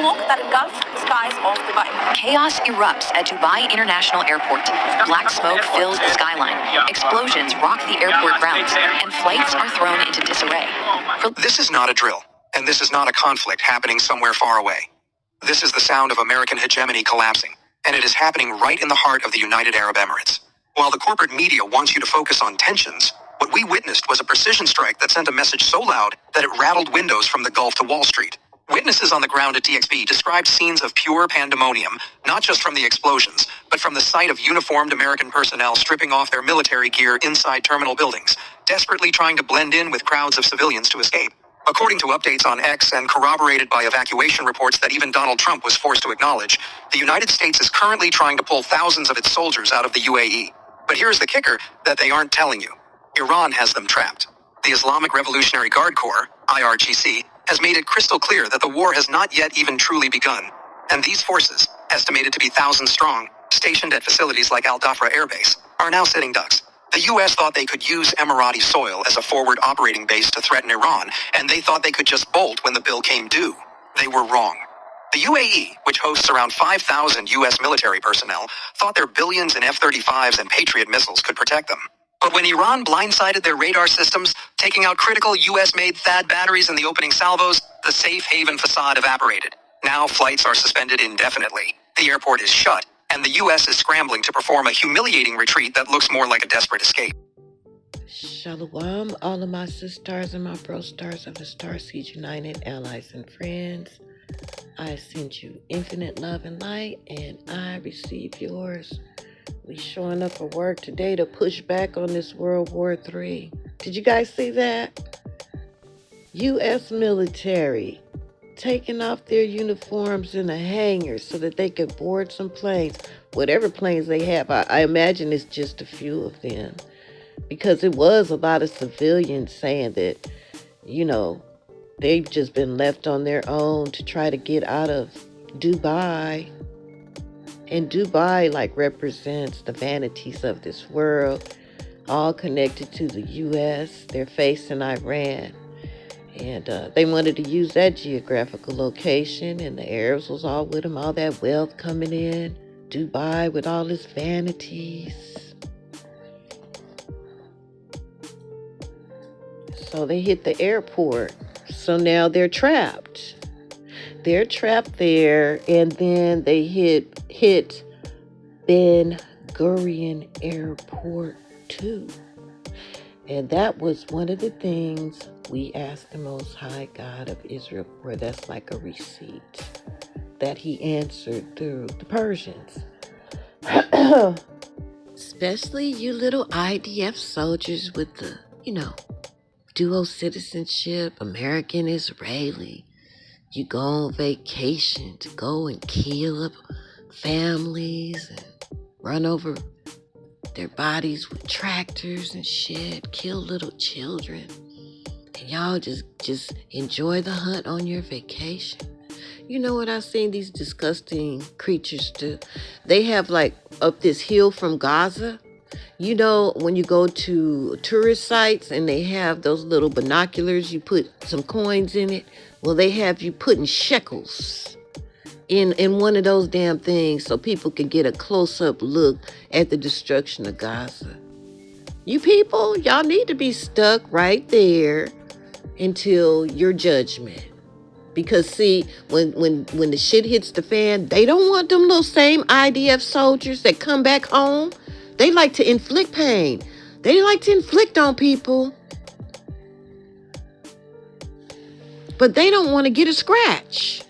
smoke that engulfed the skies of Dubai. Chaos erupts at Dubai International Airport. Black smoke fills the skyline. Explosions rock the airport grounds, and flights are thrown into disarray. This is not a drill, and this is not a conflict happening somewhere far away. This is the sound of American hegemony collapsing, and it is happening right in the heart of the United Arab Emirates. While the corporate media wants you to focus on tensions, what we witnessed was a precision strike that sent a message so loud that it rattled windows from the Gulf to Wall Street. Witnesses on the ground at DXB described scenes of pure pandemonium, not just from the explosions, but from the sight of uniformed American personnel stripping off their military gear inside terminal buildings, desperately trying to blend in with crowds of civilians to escape. According to updates on X and corroborated by evacuation reports that even Donald Trump was forced to acknowledge, the United States is currently trying to pull thousands of its soldiers out of the UAE. But here's the kicker that they aren't telling you. Iran has them trapped. The Islamic Revolutionary Guard Corps, IRGC, has made it crystal clear that the war has not yet even truly begun. And these forces, estimated to be thousands strong, stationed at facilities like Al Dhafra Air Base, are now sitting ducks. The U.S. thought they could use Emirati soil as a forward operating base to threaten Iran, and they thought they could just bolt when the bill came due. They were wrong. The UAE, which hosts around 5,000 U.S. military personnel, thought their billions in F-35s and Patriot missiles could protect them. But when Iran blindsided their radar systems, taking out critical U.S.-made THAAD batteries in the opening salvos, the safe haven facade evaporated. Now flights are suspended indefinitely. The airport is shut, and the U.S. is scrambling to perform a humiliating retreat that looks more like a desperate escape. Shalom, all of my sisters and my bro stars of the Starseed United, allies and friends. I sent you infinite love and light, and I receive yours. We showing up for work today to push back on this World War III. Did you guys see that? U.S. military taking off their uniforms in a hangar so that they could board some planes. Whatever planes they have, I imagine it's just a few of them. Because it was a lot of civilians saying that, they've just been left on their own to try to get out of Dubai. And Dubai represents the vanities of this world, all connected to the U.S. They're facing Iran. And they wanted to use that geographical location, and the Arabs was all with them, all that wealth coming in. Dubai with all its vanities. So they hit the airport. So now they're trapped. They're trapped there, and then they hit Ben Gurion Airport too. And that was one of the things we asked the Most High God of Israel for. That's like a receipt that he answered through the Persians. Especially you little IDF soldiers with the, dual citizenship, American, Israeli. You go on vacation to go and kill up families and run over their bodies with tractors and shit, kill little children. And y'all just enjoy the hunt on your vacation. You know what I've seen these disgusting creatures do? They have up this hill from Gaza. When you go to tourist sites and they have those little binoculars, you put some coins in it. Well, they have you putting shekels in one of those damn things so people can get a close-up look at the destruction of Gaza. You people, y'all need to be stuck right there until your judgment. Because see, when the shit hits the fan, they don't want them little same IDF soldiers that come back home. They like to inflict pain. They like to inflict on people. But they don't want to get a scratch.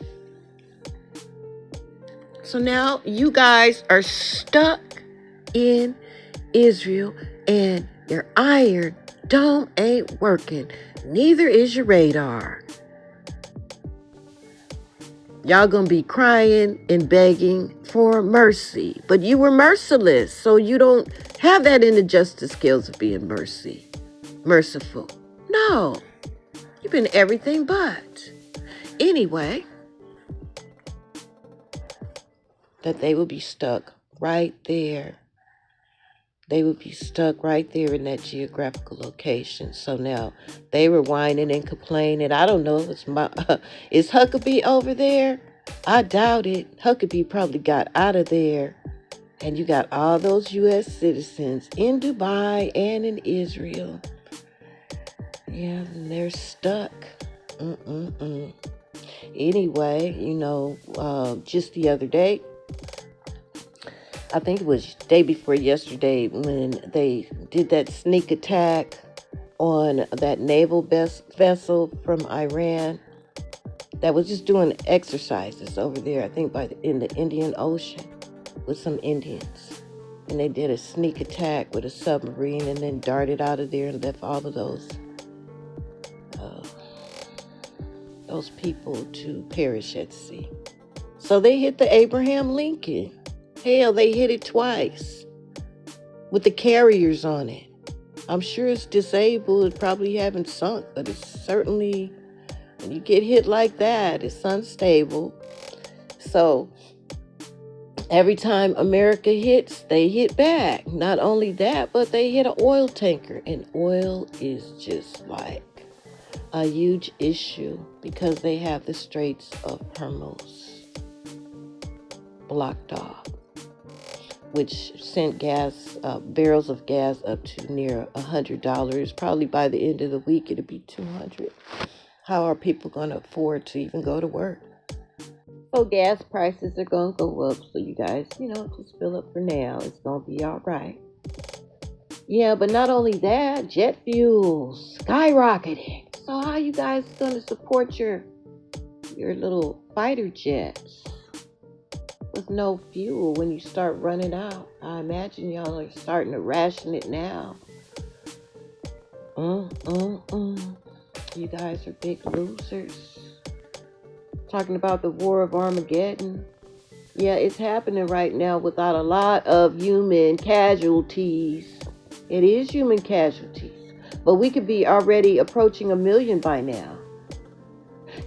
So now you guys are stuck in Israel and your Iron Dome ain't working. Neither is your radar. Y'all gonna be crying and begging for mercy. But you were merciless, so you don't have that in the justice scales of being merciful. No, you've been everything but. Anyway, that they will be stuck right there. They would be stuck right there in that geographical location. So now they were whining and complaining. I don't know if is Huckabee over there? I doubt it. Huckabee probably got out of there. And you got all those U.S. citizens in Dubai and in Israel. Yeah, and they're stuck. Anyway, just the other day, I think it was day before yesterday, when they did that sneak attack on that naval vessel from Iran that was just doing exercises over there, I think in the Indian Ocean with some Indians. And they did a sneak attack with a submarine and then darted out of there and left all of those people to perish at sea. So they hit the Abraham Lincoln. Hell, they hit it twice with the carriers on it. I'm sure it's disabled. It probably haven't sunk, but it's certainly, when you get hit like that, it's unstable. So every time America hits, they hit back. Not only that, but they hit an oil tanker. And oil is just like a huge issue because they have the Straits of Hormuz blocked off, which sent barrels of gas up to near $100. Probably by the end of the week, it'll be $200. How are people going to afford to even go to work? So gas prices are going to go up. So you guys, just fill up for now. It's going to be all right. Yeah, but not only that, jet fuel skyrocketing. So how you guys going to support your little fighter jets with no fuel when you start running out? I imagine y'all are starting to ration it now. You guys are big losers. Talking about the war of Armageddon. Yeah, it's happening right now without a lot of human casualties. It is human casualties. But we could be already approaching 1 million by now.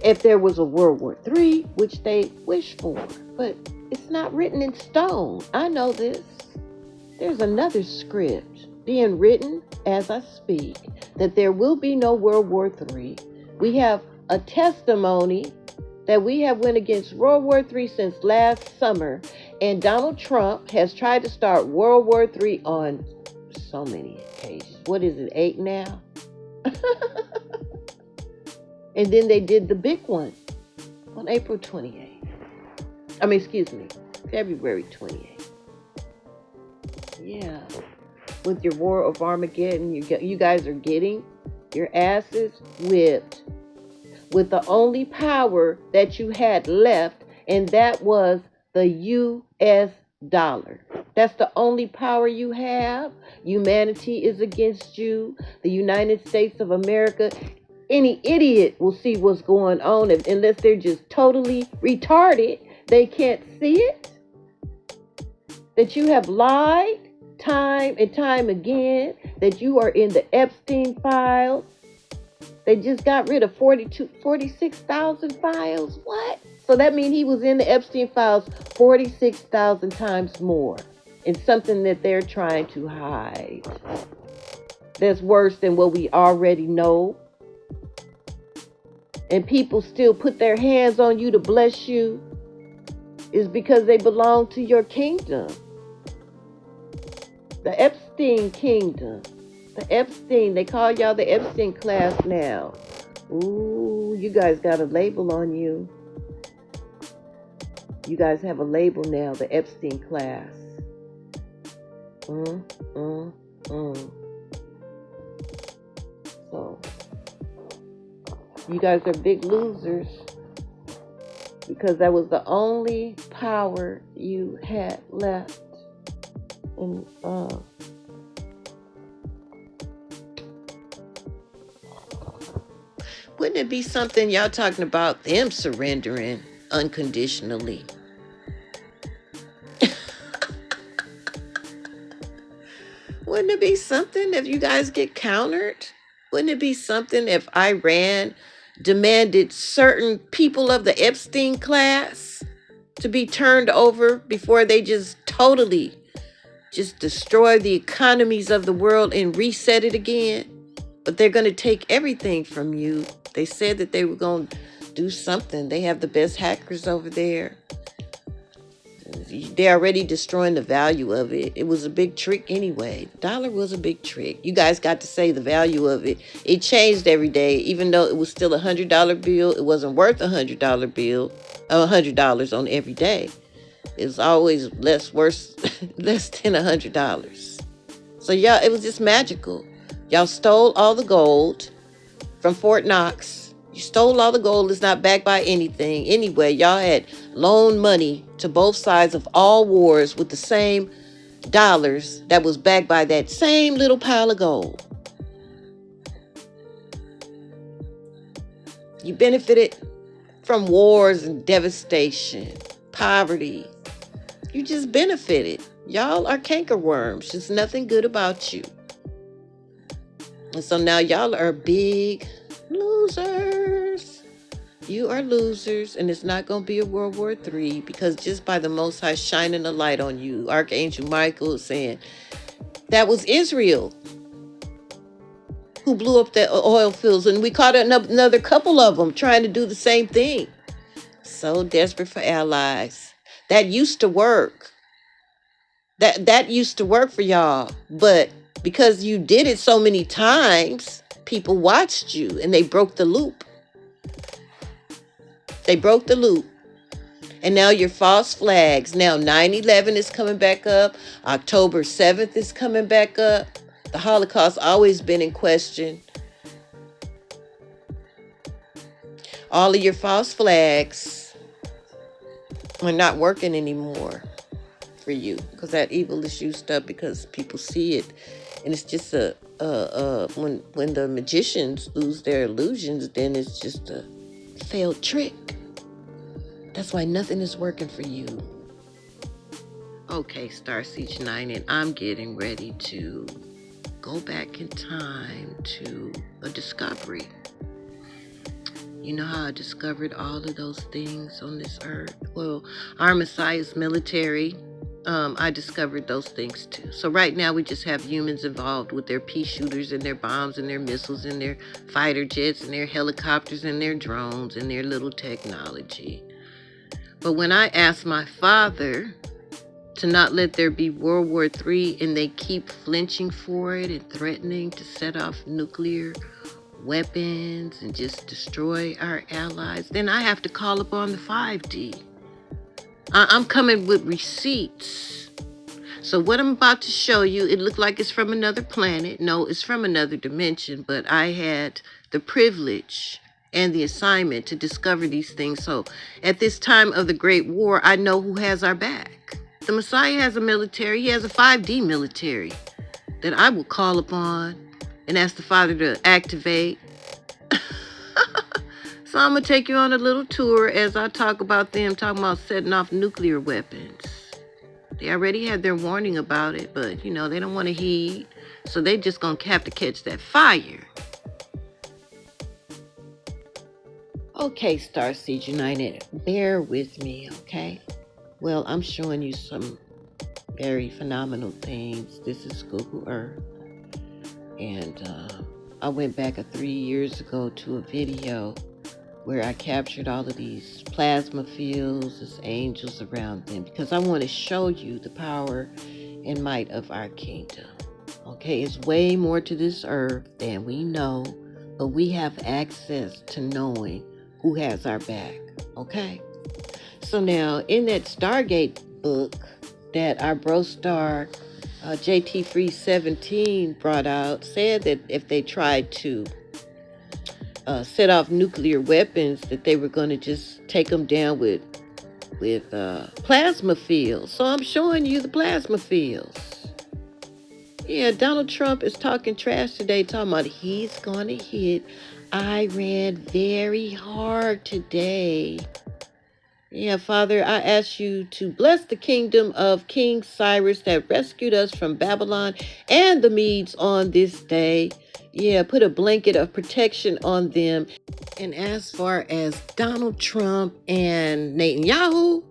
If there was a World War III, which they wish for. But it's not written in stone. I know this. There's another script being written as I speak, that there will be no World War III. We have a testimony that we have went against World War III since last summer, and Donald Trump has tried to start World War III on so many occasions. What is it, 8 now? And then they did the big one on April 28th. February 28th. Yeah. With your war of Armageddon, you guys are getting your asses whipped with the only power that you had left, and that was the U.S. dollar. That's the only power you have. Humanity is against you. The United States of America. Any idiot will see what's going on unless they're just totally retarded. They can't see it. That you have lied time and time again. That you are in the Epstein files. They just got rid of 46,000 files. What? So that means he was in the Epstein files 46,000 times more. It's something that they're trying to hide. That's worse than what we already know. And people still put their hands on you to bless you. Is because they belong to your kingdom. The Epstein kingdom. The Epstein, they call y'all the Epstein class now. Ooh, you guys got a label on you. You guys have a label now, the Epstein class. So, you guys are big losers because that was the only power you had left. And, wouldn't it be something y'all talking about them surrendering unconditionally? Wouldn't it be something if you guys get countered? Wouldn't it be something if Iran demanded certain people of the Epstein class to be turned over before they just totally just destroy the economies of the world and reset it again? But they're going to take everything from you. They said that they were going to do something. They have the best hackers over there. They're already destroying the value of it. It was a big trick anyway. The dollar was a big trick. You guys got to say the value of it. It changed every day. Even though it was still $100 bill, it wasn't worth $100 bill, $100 on every day. It was always less than $100. So y'all, it was just magical. Y'all stole all the gold from Fort Knox. You stole all the gold. It's not backed by anything. Anyway, y'all had loaned money to both sides of all wars with the same dollars that was backed by that same little pile of gold. You benefited from wars and devastation, poverty. You just benefited. Y'all are cankerworms. There's nothing good about you. And so now y'all are big losers. You are losers, and it's not going to be a World War III, because just by the Most High shining a light on you, Archangel Michael is saying that was Israel who blew up the oil fields, and we caught another couple of them trying to do the same thing. So desperate for allies. That used to work. That used to work for y'all, but because you did it so many times, people watched you and they broke the loop. They broke the loop. And now your false flags. Now 9/11 is coming back up. October 7th is coming back up. The Holocaust always been in question. All of your false flags are not working anymore for you, because that evil is used up because people see it. And it's just when the magicians lose their illusions, then it's just a failed trick. That's why nothing is working for you. Okay, Star Siege 9, and I'm getting ready to go back in time to a discovery. You know how I discovered all of those things on this earth? Well, our Messiah's military, I discovered those things too. So right now we just have humans involved with their pea shooters and their bombs and their missiles and their fighter jets and their helicopters and their drones and their little technology. But when I asked my father to not let there be World War III, and they keep flinching for it and threatening to set off nuclear weapons and just destroy our allies, then I have to call upon the 5D. I'm coming with receipts. So what I'm about to show you, it looked like it's from another planet. No, it's from another dimension, but I had the privilege and the assignment to discover these things. So at this time of the Great War, I know who has our back. The Messiah has a military. He has a 5D military that I will call upon and ask the Father to activate. So I'm going to take you on a little tour as I talk about them, talking about setting off nuclear weapons. They already had their warning about it, but, they don't want to heed. So they just going to have to catch that fire. Okay, Star Siege United, bear with me, okay? Well, I'm showing you some very phenomenal things. This is Google Earth. And I went back 3 years ago to a video where I captured all of these plasma fields as angels around them, because I want to show you the power and might of our kingdom. Okay, it's way more to this earth than we know, but we have access to knowing who has our back. Okay, so now in that Stargate book that our bro star JT Free 17 brought out, said that if they tried to set off nuclear weapons, that they were going to just take them down with plasma fields. So I'm showing you the plasma fields. Yeah, Donald Trump is talking trash today, talking about he's going to hit Iran very hard today. Yeah, Father, I ask you to bless the kingdom of King Cyrus that rescued us from Babylon and the Medes on this day. Yeah, put a blanket of protection on them. And as far as Donald Trump and Netanyahu,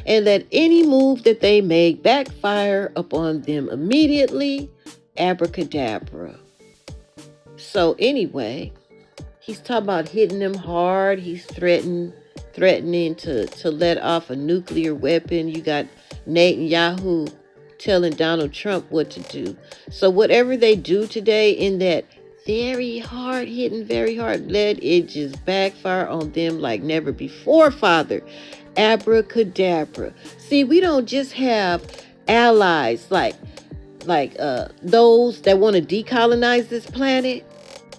and let any move that they make backfire upon them immediately. Abracadabra. So anyway, He's talking about hitting them hard. He's threatening to let off a nuclear weapon. You got Netanyahu telling Donald Trump what to do. So whatever they do today in that very hard hitting, very hard, let it just backfire on them like never before, Father. Abracadabra. See, we don't just have allies like those that want to decolonize this planet.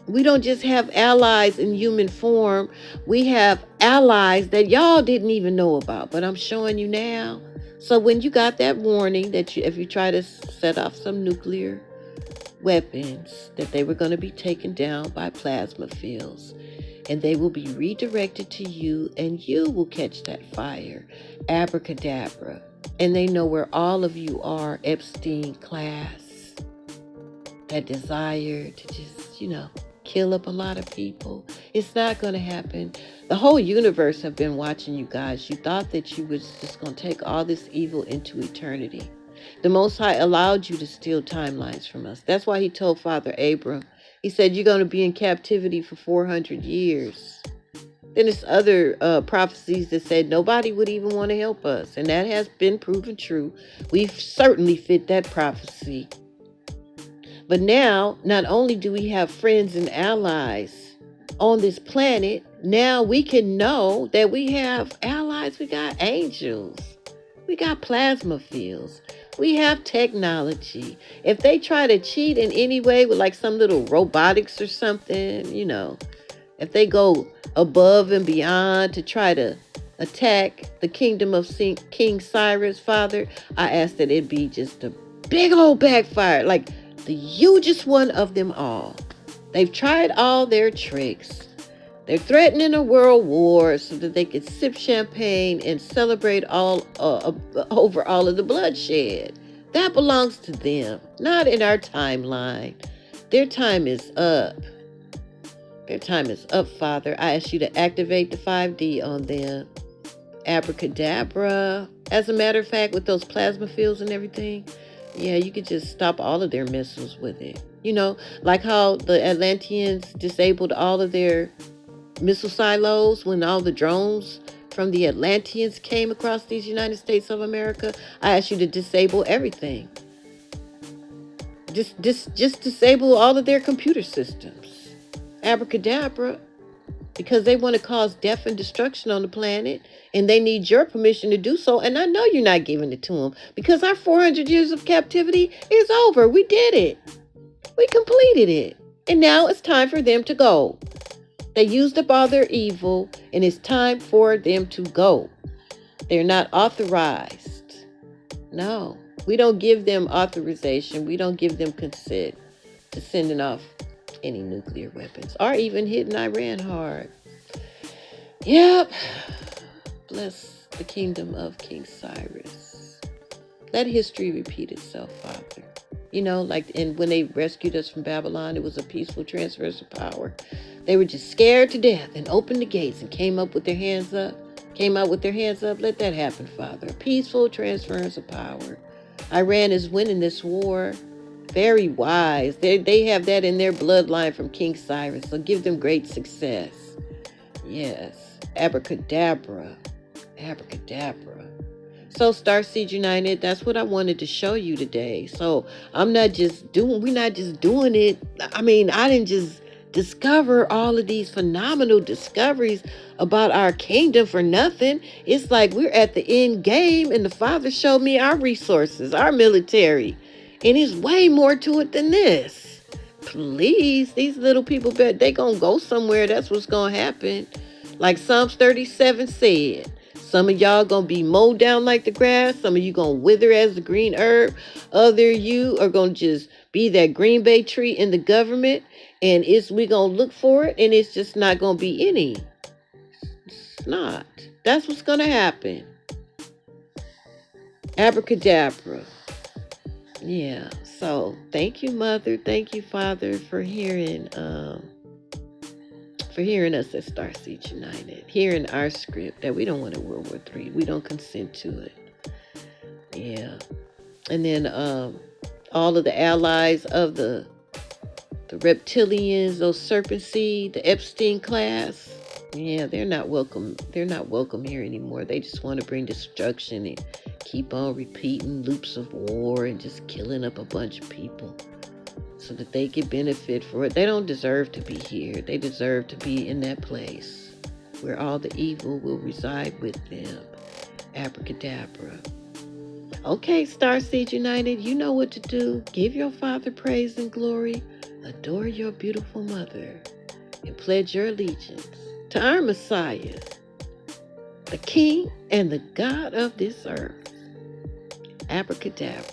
We don't just have allies in human form. We have allies that y'all didn't even know about, but I'm showing you now. So when you got that warning that if you try to set off some nuclear weapons, that they were going to be taken down by plasma fields, and they will be redirected to you, and you will catch that fire. Abracadabra. And they know where all of you are, Epstein class. That desire to just, kill up a lot of people. It's not going to happen. The whole universe have been watching you guys. You thought that you was just going to take all this evil into eternity. The Most High allowed you to steal timelines from us. That's why he told Father Abram, he said, you're going to be in captivity for 400 years. Then there's other prophecies that said nobody would even want to help us. And that has been proven true. We've certainly fit that prophecy. But now, not only do we have friends and allies on this planet, now we can know that we have allies. We got angels. We got plasma fields. We have technology. If they try to cheat in any way with like some little robotics or something, if they go above and beyond to try to attack the kingdom of King Cyrus, Father, I ask that it be just a big old backfire, like the hugest one of them all. They've tried all their tricks. They're threatening a world war so that they could sip champagne and celebrate over all of the bloodshed. That belongs to them, not in our timeline. Their time is up. Their time is up, Father. I ask you to activate the 5D on them. Abracadabra. As a matter of fact, with those plasma fields and everything, yeah, you could just stop all of their missiles with it. Like how the Atlanteans disabled all of their missile silos when all the drones from the Atlanteans came across these United States of America. I ask you to disable everything. Just disable all of their computer systems. Abracadabra. Because they want to cause death and destruction on the planet, and they need your permission to do so. And I know you're not giving it to them, because our 400 years of captivity is over. We did it. We completed it. And now it's time for them to go. They used up all their evil, and it's time for them to go. They're not authorized. No, we don't give them authorization. We don't give them consent to sending off any nuclear weapons or even hitting Iran hard. Yep. Bless the kingdom of King Cyrus. Let history repeat itself, Father. And when they rescued us from Babylon, it was a peaceful transfer of power. They were just scared to death and opened the gates and came out with their hands up. Let that happen, Father. Peaceful transference of power. Iran is winning this war. Very wise. They have that in their bloodline from King Cyrus. So give them great success. Yes. Abracadabra. Abracadabra. So Starseed United, that's what I wanted to show you today. So we're not just doing it. I didn't just discover all of these phenomenal discoveries about our kingdom for nothing. It's like we're at the end game, and the Father showed me our resources, our military. And it's way more to it than this. Please, these little people, they gonna go somewhere. That's what's gonna happen. Like Psalms 37 said, some of y'all gonna be mowed down like the grass. Some of you gonna wither as the green herb. Other you are gonna just be that Green Bay tree in the government. And we gonna look for it, and it's just not gonna be any. It's not. That's what's gonna happen. Abracadabra. Yeah, so thank you, Mother. Thank you, Father, for hearing us at Starseed United, hearing our script that we don't want a World War III. We don't consent to it. Yeah. And then all of the allies of the The reptilians, those serpent seed, the Epstein class. Yeah, they're not welcome. They're not welcome here anymore. They just want to bring destruction and keep on repeating loops of war and just killing up a bunch of people so that they can benefit for it. They don't deserve to be here. They deserve to be in that place where all the evil will reside with them. Abracadabra. Okay, Starseed United, you know what to do. Give your Father praise and glory. Adore your beautiful mother. And pledge your allegiance to our Messiah, the King and the God of this earth. Abracadabra.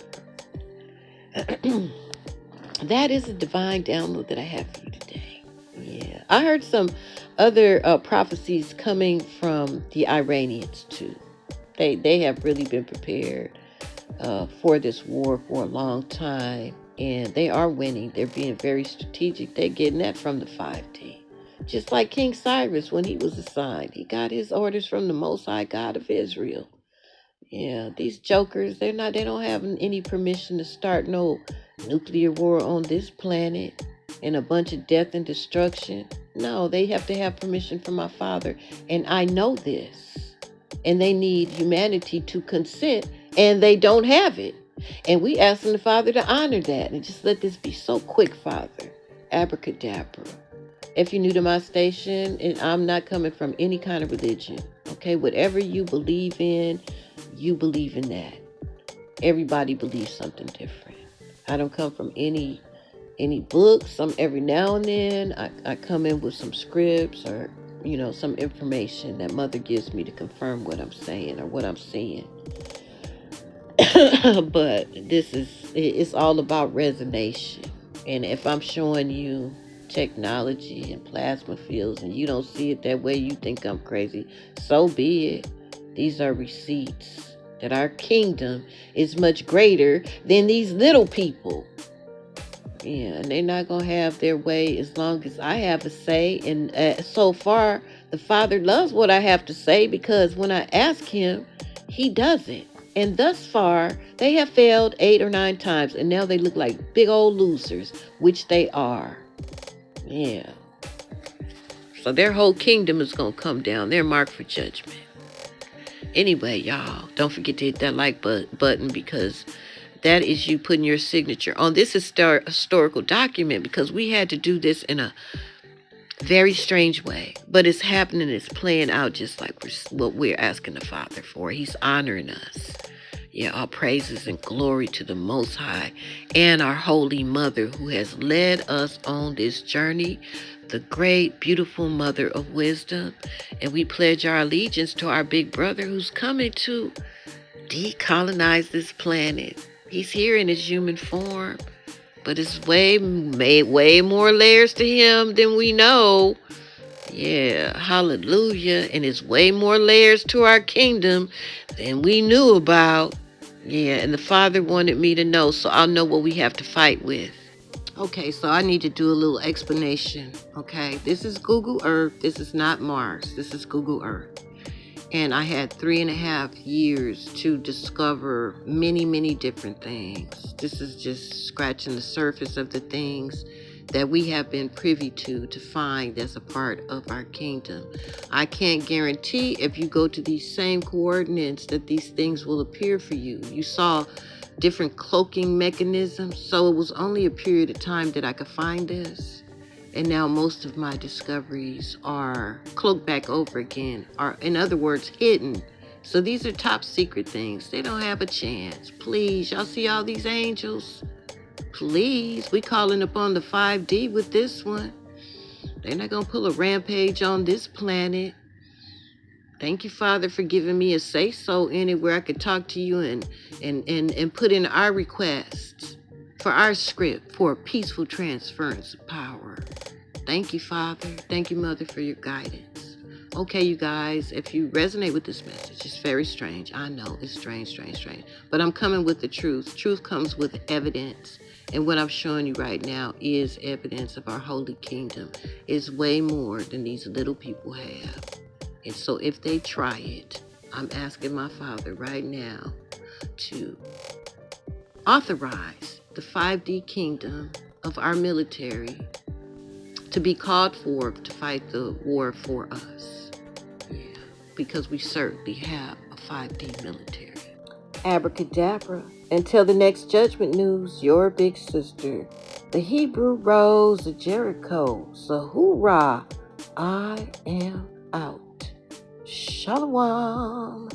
That is a divine download that I have for you today. Yeah. I heard some other prophecies coming from the Iranians too. They have really been prepared for this war for a long time, and they are winning. They're being very strategic. They're getting that from the 5D. Just like King Cyrus when he was assigned. He got his orders from the Most High God of Israel. Yeah, these jokers, they don't have any permission to start no nuclear war on this planet and a bunch of death and destruction. No, they have to have permission from my Father. And I know this. And they need humanity to consent, and they don't have it. And we asking the Father to honor that and just let this be so quick, Father. Abracadabra. If you're new to my station, and I'm not coming from any kind of religion, okay? Whatever you believe in, you believe in that. Everybody believes something different. I don't come from any books. Every now and then I come in with some scripts or some information that Mother gives me to confirm what I'm saying or what I'm seeing. But it's all about resonation. And if I'm showing you technology and plasma fields and you don't see it that way, you think I'm crazy, so be it. These are receipts that our kingdom is much greater than these little people. Yeah, and they're not going to have their way as long as I have a say. And so far, the Father loves what I have to say, because when I ask him, he does it. And thus far, they have failed 8 or 9 times, and now they look like big old losers, which they are. Yeah. So their whole kingdom is going to come down. They're marked for judgment. Anyway, y'all, don't forget to hit that like button, because that is you putting your signature on this historical document, because we had to do this in a very strange way. But it's happening. It's playing out just like what we're asking the Father for. He's honoring us. Yeah, all praises and glory to the Most High and our Holy Mother who has led us on this journey, the great, beautiful Mother of Wisdom. And we pledge our allegiance to our big brother who's coming to decolonize this planet. He's here in his human form, but it's way more layers to him than we know. Yeah, hallelujah. And it's way more layers to our kingdom than we knew about. Yeah, and the Father wanted me to know, so I'll know what we have to fight with. Okay, so I need to do a little explanation, okay? This is Google Earth. This is not Mars. This is Google Earth. And I had 3.5 years to discover many, many different things. This is just scratching the surface of the things that we have been privy to find as a part of our kingdom. I can't guarantee if you go to these same coordinates that these things will appear for you. You saw different cloaking mechanisms, so it was only a period of time that I could find this. And now most of my discoveries are cloaked back over again, or in other words, hidden. So these are top secret things. They don't have a chance. Please, y'all see all these angels? Please, we calling upon the 5D with this one. They're not going to pull a rampage on this planet. Thank you, Father, for giving me a say-so in it where I could talk to you and put in our requests for our script for a peaceful transference of power. Thank you, Father. Thank you, Mother, for your guidance. Okay, you guys, if you resonate with this message, it's very strange. I know it's strange. But I'm coming with the truth. Truth comes with evidence. And what I'm showing you right now is evidence of our holy kingdom. It's way more than these little people have. And so if they try it, I'm asking my Father right now to authorize the 5D kingdom of our military to be called for to fight the war for us. Yeah, because we certainly have a 5D military. Abracadabra. Until the next Judgment News, your big sister, the Hebrew Rose of Jericho. So hoorah, I am out. Shalom.